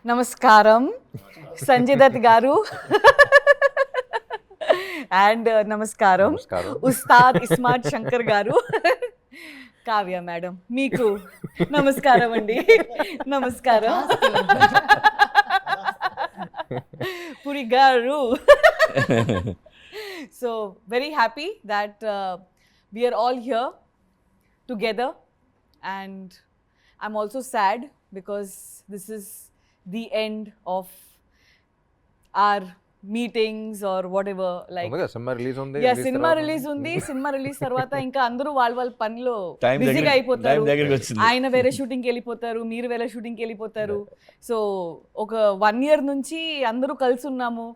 నమస్కారం సంజయ్ దత్ గారు అండ్ నమస్కారం ఉస్తాద్ ఇస్మార్ట్ శంకర్ గారు, కావ్య మేడం మీకు నమస్కారం అండి. నమస్కారం పురి గారు. So very happy that we are all here together, and I'm also sad because this is the end of our meetings or whatever, like cinema release ఉంది. యా సినిమా రిలీజ్ ఉంది. Cinema release తర్వాత ఇంకా అందరూ వాళ్ళ పనిలో బిజీగా అయిపోతారు. ఆయన వేరే షూటింగ్కి వెళ్ళిపోతారు, మీరు వేరే షూటింగ్కి వెళ్ళిపోతారు. సో ఒక 1 year నుంచి అందరూ కలిసి ఉన్నాము.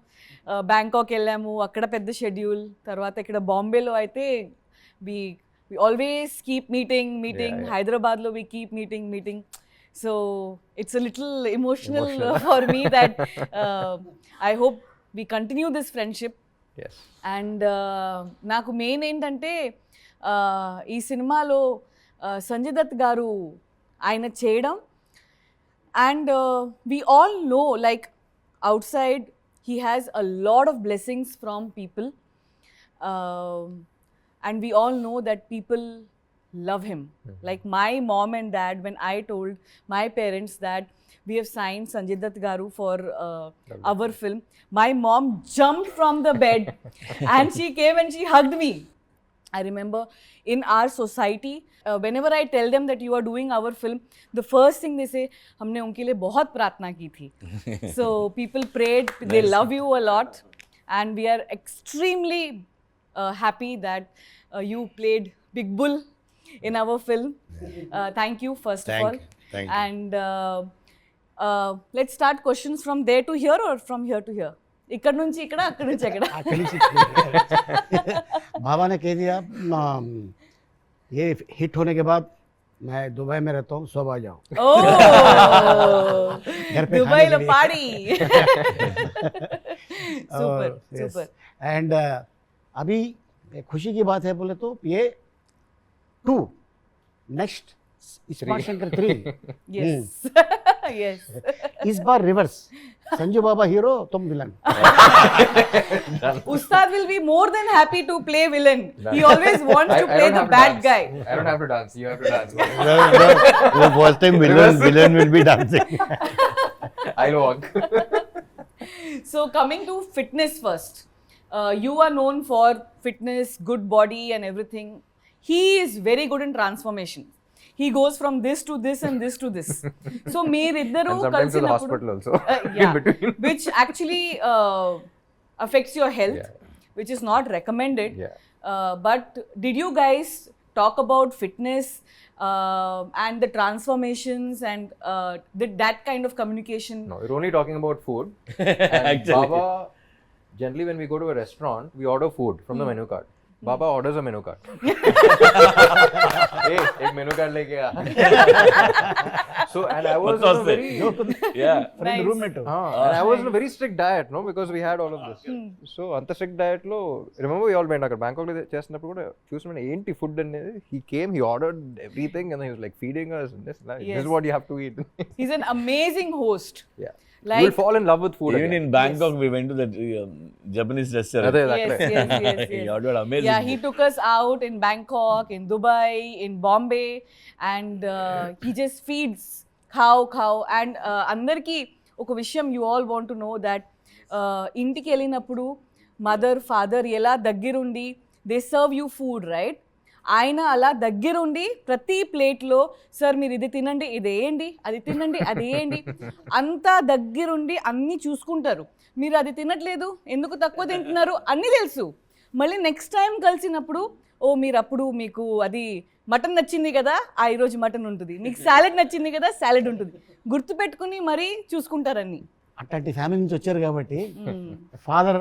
బ్యాంకాక్ వెళ్ళాము, అక్కడ పెద్ద షెడ్యూల్. తర్వాత ఇక్కడ బాంబేలో అయితే we always keep meeting. Hyderabad lo we keep meeting. So it's a little emotional for me that I hope we continue this friendship. Yes. And నాకు మెయిన్ ఏంటంటే ఈ సినిమాలో సంజయ్ దత్ గారు ఆయన చేయడం, and we all know like outside he has a lot of blessings from people. And we all know that people love him. Like my mom and dad, when I told my parents that we have signed Sanjay Dutt Garu for our film, my mom jumped from the bed and she came and she hugged me. I remember in our society, whenever I tell them that you are doing our film, the first thing they say, हमने उनके लिए बहुत प्रार्थना की थी. So people prayed, they love you a lot, and we are extremely happy that you played Big Bull in our film. Thank you first of all. Thank you. And let's start questions from there to here or from here to here. ఇక్కడ నుంచి ఇక్కడ, అక్కడ నుంచి అక్కడ. बाबा ने कह दिया ये हिट होने के बाद मैं दुबई में रहता हूँ, सब आ जाओ. घर पे दुबई खाने లో के लिए. పాడి. Super, Yes. super. And अभी खुशी की बात है बोले तो ये 2 next smart Shankar 3 Yes. Yes. इस बार रिवर्स, संजू बाबा हीरो तुम villain. Ustad will be more than happy to play villain. He always wants to play the bad guy. I don't have to dance. You have to dance. वो बोलते हैं villain will be dancing. I'll walk. So coming to fitness first. You are known for fitness, good body and everything. He is very good in transformation. He goes from this to this and this to this. So meeriddaru And sometimes to the hospital also. In yeah, between. which actually affects your health, Yeah. which is not recommended. Yeah. But did you guys talk about fitness and the transformations and that kind of communication? No, we're only talking about food. And Baba, generally when we go to a restaurant, we order food from the menu card. Baba orders a menu card. Hey, एक menu card लेके आ. So and I was on a very friend roommate. and I was on a very strict diet, no, because we had all of this. So అంత strict diet లో remember we all went అక్కడ Bangkok లో చేస్తున్నప్పుడు కూడా చూసిన ఏంటి food అనేది, he came, he ordered everything and he was like feeding us and this is what you have to eat. He's an amazing host. Yeah. Like, You will fall in love with food. Even again. in Bangkok, we went to that Japanese restaurant. అదే yes, exactly. yes. He ordered amazing. Yeah, he took us out in Bangkok, in Dubai, in Bombay, and he just feeds cow. And అందరికి ఒక విషయం you all want to know that ఇంటికి వెళ్ళినప్పుడు mother father ఎలా దగ్గరుండి they serve you food, right? ఆయన అలా దగ్గరుండి ప్రతి ప్లేట్లో సార్ మీరు ఇది తినండి, ఇది వేయండి, అది తినండి, అది వేయండి, అంతా దగ్గరుండి అన్నీ చూసుకుంటారు. మీరు అది తినట్లేదు, ఎందుకు తక్కువ తింటున్నారు అన్నీ తెలుసు. మళ్ళీ నెక్స్ట్ టైం కలిసినప్పుడు ఓ మీరు అప్పుడు మీకు అది మటన్ నచ్చింది కదా, ఈరోజు మటన్ ఉంటుంది, మీకు సాలెడ్ నచ్చింది కదా, సాలెడ్ ఉంటుంది, గుర్తుపెట్టుకుని మరీ చూసుకుంటారని. అట్లాంటి ఫ్యామిలీ నుంచి వచ్చారు కాబట్టి ఫాదర్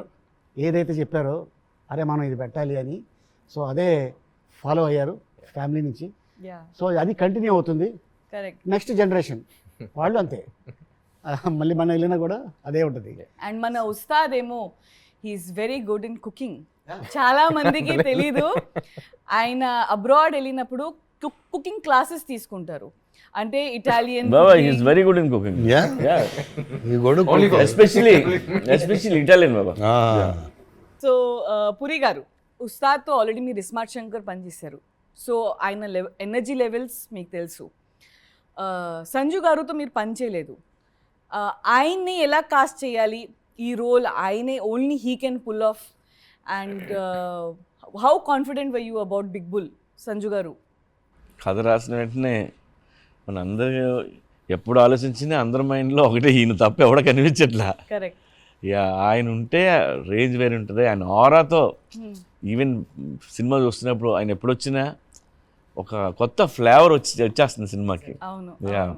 ఏదైతే చెప్పారో అరే మనం ఇది పెట్టాలి అని, సో అదే ఫాలో అయ్యారు ఫ్యామిలీ నుంచి. యా సో అది కంటిన్యూ అవుతుంది. కరెక్ట్. నెక్స్ట్ జనరేషన్ వాళ్ళు అంతే, మళ్ళీ మన వెళ్ళినా కూడా అదే ఉంటుంది. అండ్ మన ఉస్తాద్ ఏమో he is very good in cooking. చాలా మందికి తెలీదు, ఆయన అబ్రాడ్ వెళ్ళినప్పుడు కుకింగ్ క్లాసెస్ తీసుకుంటారు. అంటే Italian Baba, he's very good in cooking. Yeah? Yeah. You go to cook. Especially Italian, Baba. Ah. So Puri garu ఉస్తాద్తో ఆల్రెడీ మీరు ఇస్మార్ట్ శంకర్ పనిచేశారు, సో ఆయన ఎనర్జీ లెవెల్స్ మీకు తెలుసు. సంజు గారుతో మీరు పని చేయలేదు, ఆయన్ని ఎలా కాస్ట్ చేయాలి ఈ రోల్, ఆయనే only he can pull off, and how confident were you about big bull Sanju garu? కథ రాసిన వెంటనే మన అందరూ ఎప్పుడు ఆలోచించినా అందరి మైండ్లో ఒకటే, ఈయన తప్ప ఎవడ కనిపించట్లా. కరెక్ట్. యా, ఆయన ఉంటే రేంజ్ వేరే ఉంటుంది. ఆయన ఆరాతో ఈవెన్ సినిమా చూస్తున్నప్పుడు ఆయన ఎప్పుడు వచ్చినా ఒక కొత్త ఫ్లేవర్ వచ్చేస్తుంది సినిమాకి. అవును, Yeah.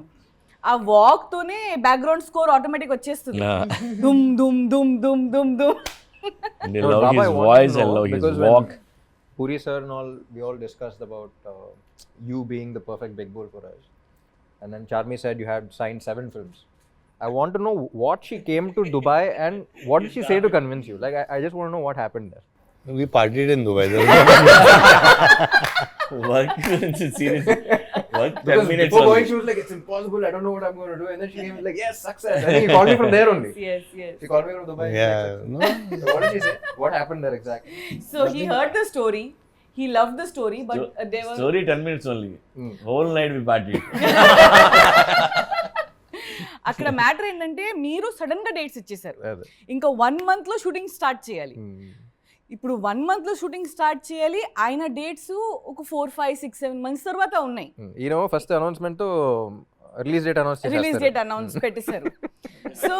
ఆ వాక్ తోనే బ్యాక్గ్రౌండ్ స్కోర్ ఆటోమేటిక్ వచ్చేస్తుంది. దుమ్ దుమ్ దుమ్ దుమ్ దుమ్ దుమ్. And I love his voice, I love his walk. Puri sir and all, we all discussed about you being the perfect Big Bull for us. And then Charmi said you had signed 7 films. I want to know what she came to Dubai and what did she say to convince you? Like, I just want to know what happened there. We partied in Dubai. Work seriously. Work 10 Because minutes before going, only. she was like, it's impossible, I don't know what I'm going to do. And then she came like, yes, success. And then he called me from there only. Yes, yes. She called me from Dubai. Yeah. No. So what did she say? What happened there exactly? So he heard the story, he loved the story, but they were Story 10 minutes only. Whole night we partied. అక్కడ matter ఏంటంటే మీరు sudden గా dates ఇచ్చేసారు, అదే. ఇంకా 1 month లో shooting start చేయాలి. ఇప్పుడు 1 month లో షూటింగ్ స్టార్ట్ చేయాలి, ఆయన డేట్స్ ఒక 4, 5, 6, 7 months తర్వాత ఉన్నాయి. ఈయన first announcement release date announce release date announce పెట్టేశారు. సో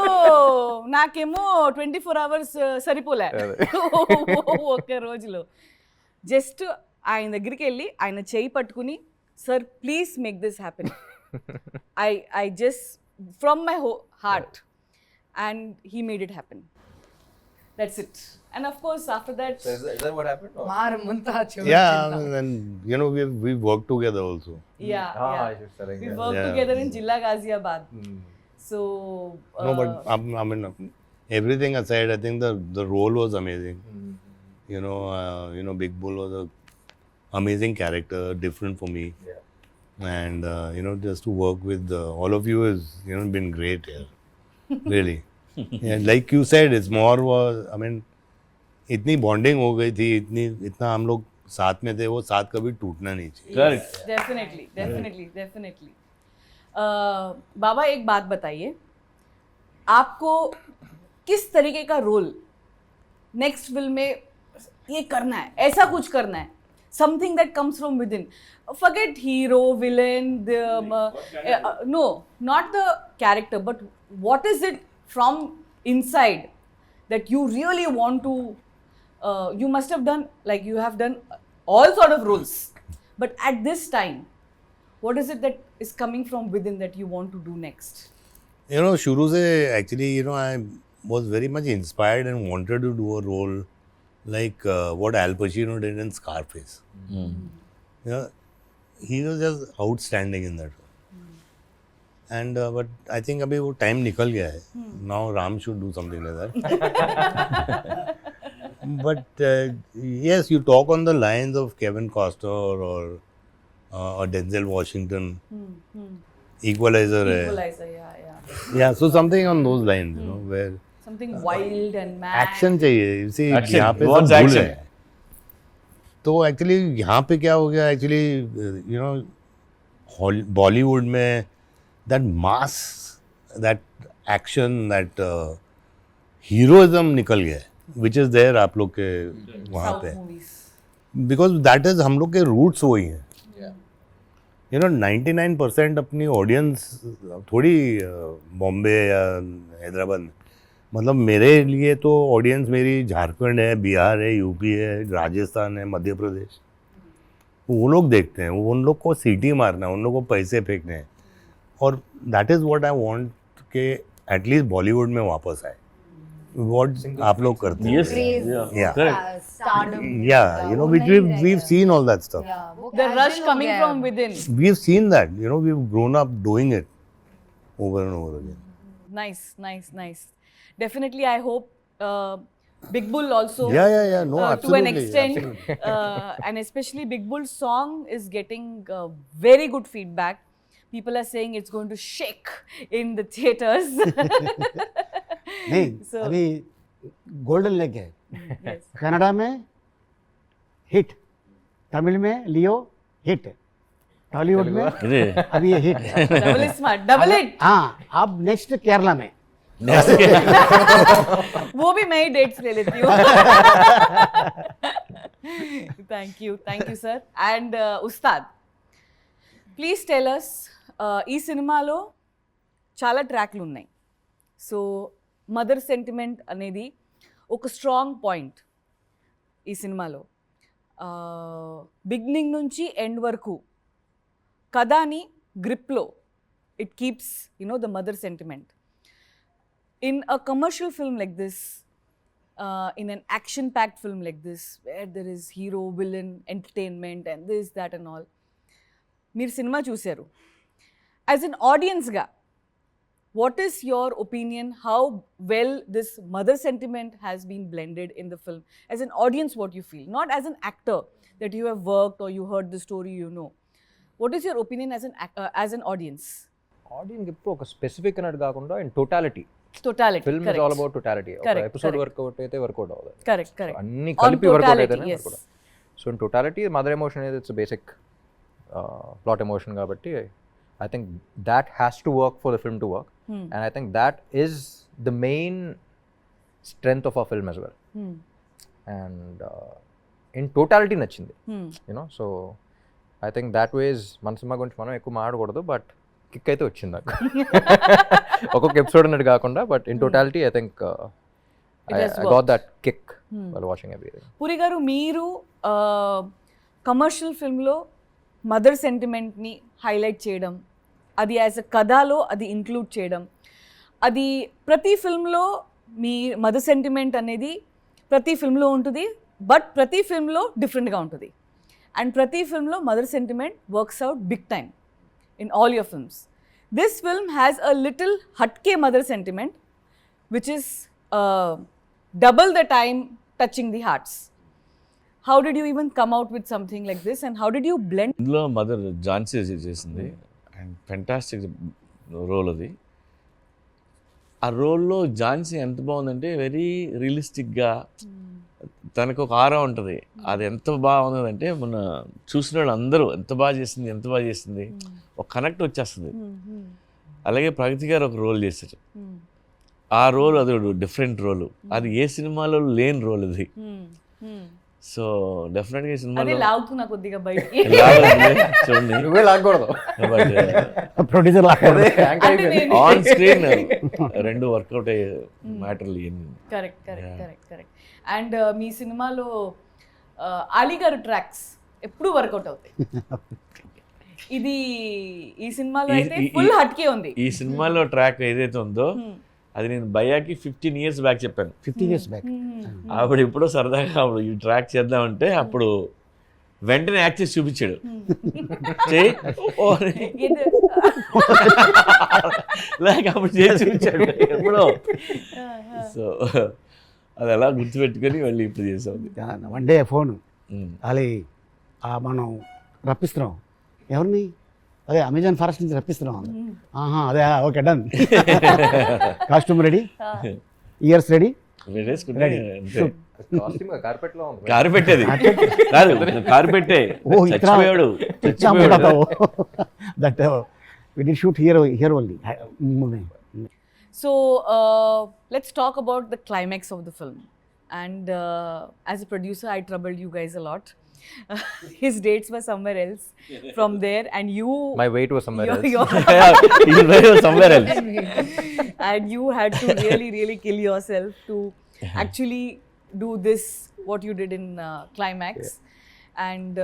నాకేమో 24 hours సరిపోలే ఒక్క రోజులో. జస్ట్ ఆయన దగ్గరికి వెళ్ళి ఆయన చేయి పట్టుకుని, sir please make this happen, I just from my heart, and he made it happen. That's it. And of course after that Is that what happened? Or? Yeah, and you know, we worked together also. She's telling we me. work Yeah. together in Jilla Ghaziabad. So No, but I mean, everything aside, I think the role was amazing. You know, Big Bull was a amazing character, different for me. Yeah. And you know, just to work with all of you has, you know, been great here. Really. Yeah, like you said, it's more was, I mean, इतनी bonding हो गई थी, इतना हम लोग साथ में थे, वो साथ कभी टूटना नहीं चाहिए. Correct. डेफिनेटली. बाबा एक बात बताइए, आपको किस तरीके का रोल नेक्स्ट फिल्म में ये करना है, ऐसा कुछ करना है, something that comes from with in, forget hero, villain, no, not the character, but what is it from inside that you really want to, you must have done, like you have done all sort of roles, but at this time what is it that is coming from within that you want to do next? You know, शुरू से actually, you know, I was very much inspired and wanted to do a role like what Al Pacino did in Scarface. You know, he was just outstanding in that role. And but I think अभी वो time निकल गया है. Now Ram should do something like that. But yes, you talk on the lines of Kevin Costner or Denzel Washington. Equalizer है. Equalizer, yeah. Yeah, so something on those lines, you know, where Something wild and mad. Action चाहिए. You see, Action. यहाँ पे Wants सब भूल action. है. तो actually यहाँ पे क्या हो गया, एक्चुअली यू नो, बॉलीवुड में that mass, that action, that heroism निकल गया है, विच इज़ देयर आप लोग के वहाँ South पे, movies. बिकॉज दैट इज हम लोग के रूट्स वही हैं. यू नो, 99% अपनी ऑडियंस थोड़ी बॉम्बे या हैदराबाद में, मतलब मेरे लिए तो ऑडियंस मेरी झारखंड है, बिहार है, यूपी है, राजस्थान है, मध्य प्रदेश. वो लोग देखते हैं, उन लोग को सीटी मारना है, उन लोग को पैसे फेंकने हैं. और that is what I want के एटलीस्ट बॉलीवुड में वापस आए, व्हाट आप लोग करते हैं. Yes. Craze. Yeah. Correct. Stardom. Yeah, you know, which we've seen all that stuff. Yeah, वो The casual rush हो coming गया from है. within. We've seen that, you know, we've grown up doing it over and over again. Nice. Definitely, I hope Big Bull also. Yeah. No, To an absolutely. extent, and especially Big Bull's song is getting very good feedback. People are saying it's going to shake in the theaters. नहीं So- अभी golden leg है Yes. Canada में hit, Tamil में लियो hit, Tollywood में ఇది अभी ये hit है. Double is smart. Double it. हाँ अब नेक्स्ट केरला में वो भी मैं ही डेट्स ले लेती हूँ. Thank you sir. And Ustad, please tell us, ఈ సినిమాలో చాలా ట్రాక్లు ఉన్నాయి. సో మదర్ సెంటిమెంట్ అనేది ఒక స్ట్రాంగ్ పాయింట్ ఈ సినిమాలో. బిగినింగ్ నుంచి ఎండ్ వరకు కథని గ్రిప్లో it keeps the mother sentiment. In a commercial film like this, in an action-packed film like this, where there is hero, villain, entertainment, and this, that, and all, మీరు cinema చూశారు. As an audience ga, what is your opinion? How well this mother sentiment has been blended in the film? As an audience, what you feel? Not as an actor that you have worked or you heard the story, you know. What is your opinion as an audience? Audience ఎప్పుడు ఒక specific అన్నట్టు కాకుండా in totality. Totality. Film is correct. All about totality. ఒక Correct, episode correct. Work out అయితే work out అవ్వదు. Correct, correct. అన్ని On కలిపి work out totality, అయితేనే yes. Work out. So in totality mother emotion అనేది ఇట్స్ బేసిక్ ప్లాట్ ఎమోషన్ కాబట్టి I think that has to work for the film to work. And I think that is the main strength of a film as well. Hmm. And in totality నచ్చింది. Hmm. So I think that was మన cinema గురించి మనం ఎక్కువ మాట్లాడకూడదు, but kick అయితే వచ్చింది నాకు. ఒక్కొక్క ఎపిసోడ్ అన్నట్టు కాకుండా, but in totality I think It has I got worked. That kick Hmm. While watching everything. Puri గారు, మీరు కమర్షియల్ ఫిల్మ్లో మదర్ సెంటిమెంట్ని హైలైట్ చేయడం, అది యాజ్ అ కథలో అది ఇంక్లూడ్ చేయడం, అది ప్రతి ఫిల్మ్లో మీ మదర్ సెంటిమెంట్ అనేది ప్రతి ఫిల్మ్లో ఉంటుంది, బట్ ప్రతి ఫిల్మ్లో డిఫరెంట్గా ఉంటుంది. అండ్ ప్రతి ఫిల్మ్లో mother sentiment works out big time in all your films. This film has a little hatke mother sentiment which is double the time touching the hearts. How did you even come out with something like this, and how did you blend? ఇందులో mother Jhansi చేసింది and fantastic role అది. ఆ రోల్లో ఝాన్సీ ఎంత బాగుందంటే very రియలిస్టిక్గా తనకు ఒక ఆరా ఉంటుంది. అది ఎంత బాగుందంటే మన చూసిన వాళ్ళు అందరూ ఎంత బాగా చేసింది ఒక కనెక్ట్ వచ్చేస్తుంది. అలాగే ప్రగతి గారు ఒక రోల్ చేశారు. ఆ రోల్ అది డిఫరెంట్ రోల్, అది ఏ సినిమాలో లేని రోల్ అది. సో డెఫినెట్గా ఈ అదే సినిమాలో లాగుతున్నా కొద్దిగా బయటికి. చూడండి నువ్వే లాగకూడదు. ప్రొడ్యూసర్ అంటే నేను ఆన్ స్క్రీన్ రెండు వర్కౌట్ అయ్యే మ్యాటర్లు ఇవన్నీ. కరెక్ట్. అండ్ మీ సినిమాలో అలీ గారు ట్రాక్స్ ఎప్పుడు వర్కౌట్ అవుతాయి. ఇది ఈ సినిమాలో అయితే ఫుల్ హట్కే ఉంది. ఈ సినిమాలో ట్రాక్ ఏదైతే ఉందో అది నేను భయ్యాకి 15 years బ్యాక్ చెప్పాను. 15 years బ్యాక్ అప్పుడు ఇప్పుడు సరదాగా అప్పుడు ఈ ట్రాక్ చేద్దామంటే అప్పుడు వెంటనే యాక్ట్ చేసి చూపించాడు. చెయ్యి ఓ అని. లేక అప్పుడు చేసి చూపించాడు ఎప్పుడో. సో అది అలా గుర్తుపెట్టుకొని మళ్ళీ ఇప్పుడు చేసాం. వన్ డే ఫోన్ అది మనం రప్పిస్తున్నాం ఎవరిని, అదే అమెజాన్ ఫారెస్ట్ నుంచి రప్పిస్తున్నాం. ఆహా అదే okay done, costume ready, years ready, వేసుకుంటే అంతే. కాస్ట్యూమ్ కార్పెట్ లో ఉంది. కారు పెట్టేది కాదు, కారు పెట్టే ఓ ఇతనా చచ్చిపోయాడు. क्या बताता हो that we did shoot here only. So let's talk about the climax of the film. And as a producer, I troubled you guys a lot. His dates were somewhere else from there, and you My weight was somewhere else. somewhere else. and you had to really kill yourself to actually do this what you did in climax. And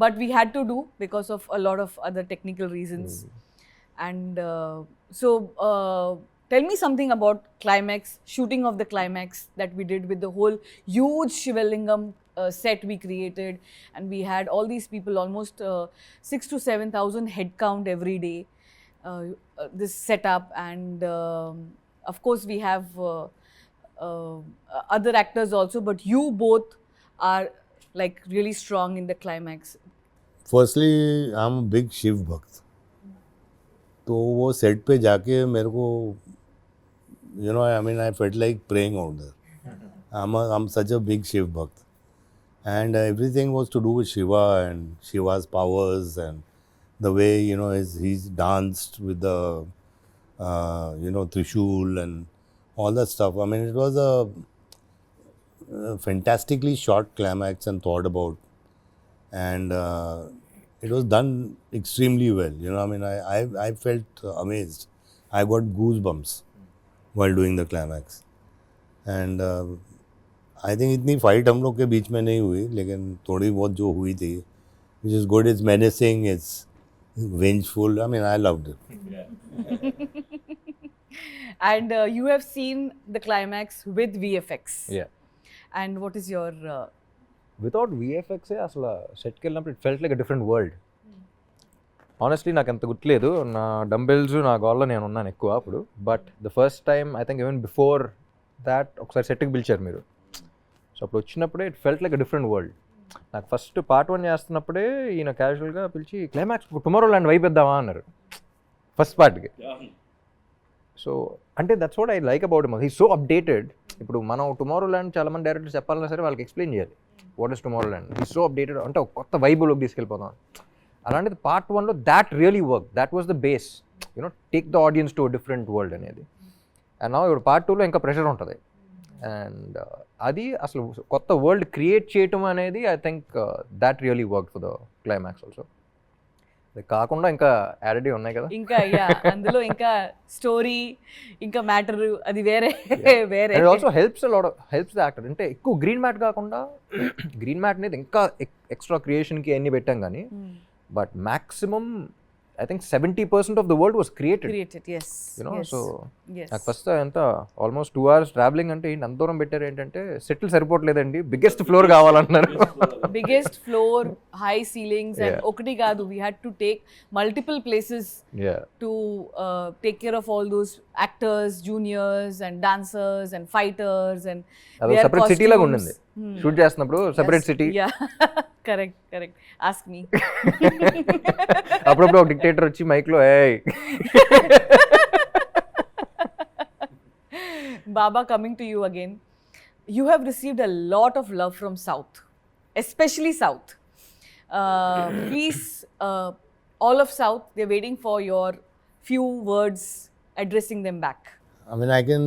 but we had to do because of a lot of other technical reasons. And so tell me something about climax, shooting of the climax that we did with the whole huge Shivalingam set we created, and we had all these people, almost 6,000 to 7,000 head count every day. This setup, and of course we have other actors also, but you both are like really strong in the climax. Firstly, I'm a big Shiv Bhakt. तो वो set पे जाके मेरे को you know I mean I felt like praying out there. I am such a big Shiv bhakt and everything was to do with Shiva and Shiva's powers and the way you know he's danced with the you know Trishul and all that stuff. I mean, it was a fantastically short climax and thought about, and it was done extremely well. You know, I mean, I felt amazed. I got goosebumps while doing the climax, and I think इतनी fight हम लोग के बीच में नहीं हुई, लेकिन थोड़ी बहुत जो हुई थी, which is good, it's menacing, it's vengeful, I mean I loved it. And you have seen the climax with VFX. Yeah. And what is your without విఎఫ్ఎక్సే అసలు సెట్కి వెళ్ళినప్పుడు it felt like a different world. Honestly నాకు అంత గుర్తులేదు, నా dumbbells నా గోల్లో నేను ఉన్నాను ఎక్కువ అప్పుడు. But the first time I think even before that ఒకసారి సెట్కి పిలిచారు మీరు. సో అప్పుడు వచ్చినప్పుడే it felt like a different world. నాకు ఫస్ట్ పార్ట్ 1 చేస్తున్నప్పుడే ఈయన క్యాజువల్గా పిలిచి క్లైమాక్స్ టుమారో ల్యాండ్ వైపు ఇద్దామా అన్నారు ఫస్ట్ పార్ట్కి. సో అంటే that's what I like about him, he so updated. ఇప్పుడు మనం టుమారో ల్యాండ్ చాలామంది డైరెక్టర్స్ చెప్పాలన్నా సరే వాళ్ళకి ఎక్స్ప్లెయిన్ చేయాలి what is tomorrow land. He so updated, అంటే ఒక కొత్త వైబులోకి తీసుకెళ్ళిపోతాం. అలాంటిది పార్ట్ 1లో that really work, that was the base, you know take the audience to different world అనేది. అండ్ నా ఇప్పుడు పార్ట్ 2లో ఇంకా ప్రెషర్ ఉంటుంది. అండ్ అది అసలు కొత్త వరల్డ్ క్రియేట్ చేయటం అనేది I think that really work for the climax also. కాకుండా ఇంకా యాడెడ్ ఉన్నాయి కదా, ఇంకా అందులో ఇంకా స్టోరీ ఇంకా మ్యాటర్ అది వేరే వేరే. And also helps the actor. అంటే ఎక్కువ గ్రీన్ మ్యాట్ కాకుండా, గ్రీన్ మ్యాట్ అనేది ఇంకా ఎక్స్ట్రా క్రియేషన్కి అన్ని పెట్టాం కానీ, but maximum I think 70% of the world was created. Yes. You know, yes. so yes. నాకు ఫస్ట్ ఎంత ఆల్మోస్ట్ 2 hours ట్రావెలింగ్ అంటే అంత దూరం పెట్టారు. ఏంటంటే సెటిల్ సరిపోవట్లేదండి, బిగ్గెస్ట్ ఫ్లోర్ కావాలన్నారు. Biggest floor, high ceilings, and okati kaadu, we had to take multiple places to take care of all those actors, juniors, and dancers, and fighters, and అది separate city లాగా ఉండింది shoot చేస్తున్నప్పుడు, separate city. Correct ask me. అప్పుడప్పుడు ఒక dictator వచ్చి మైక్లో ఏయ్ Baba, coming to you again, you have received a lot of love from South, especially South. Please, all of South, they're waiting for your few words addressing them back. I mean, I can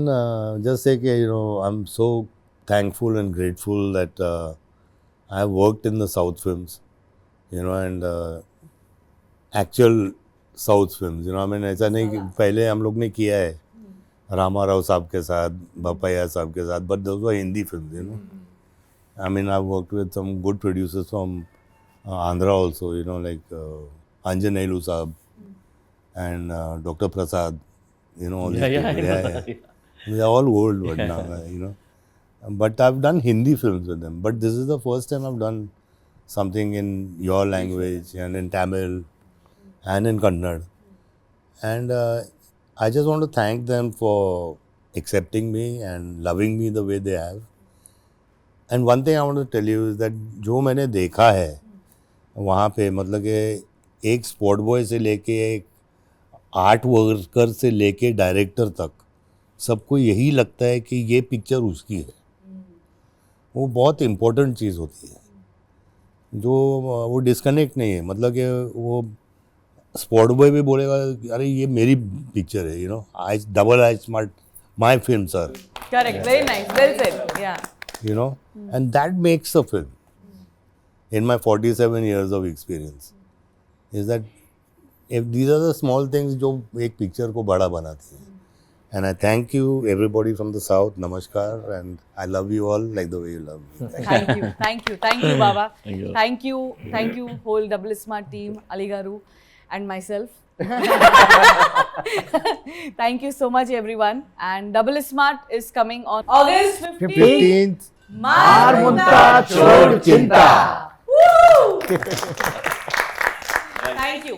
just say that, you know, I'm so thankful and grateful that I have worked in the South films, you know, and actual South films, you know, I mean, ऐसा नहीं कि पहले हम लोग ने किया है रामा राव साहब के साथ, बापैया साहब के साथ, but those were Hindi films, you know. I mean, I've worked with some good producers from Andhra also, you know, like Anjan Nailu Saab and Dr. Prasad, you know, all these people. Yeah. They're all old but now, you know. But I've done Hindi films with them. But this is the first time I've done something in your language and in Tamil and in Kannada. And I just want to thank them for accepting me and loving me the way they have. And one thing I want to tell you is that जो मैंने देखा है वहाँ पे, मतलब कि एक sport boy से लेके एक आर्ट वर्कर से लेके डायरेक्टर तक सबको यही लगता है कि ये पिक्चर उसकी है. वो बहुत इम्पोर्टेंट चीज़ होती है, जो वो डिस्कनेक्ट नहीं है. मतलब कि वो स्पॉट बॉय भी बोलेगा अरे ये मेरी पिक्चर है, you know, I double I smart my film sir. Correct, very nice, well said. Yeah. You know, and that makes a film. In my 47 years of experience, is that if these are the small things जो एक picture को बड़ा बनाती हैं. And I thank you everybody from the South. Namaskar, and I love you all like the way you love me. Thank you, Baba. Thank you. Thank you, whole Double Smart team, Ali Garu, and myself. Thank you so much, everyone. And Double Smart is coming on August 15th. 15th. Marmunta Chod Chinta. Woo! Thank you.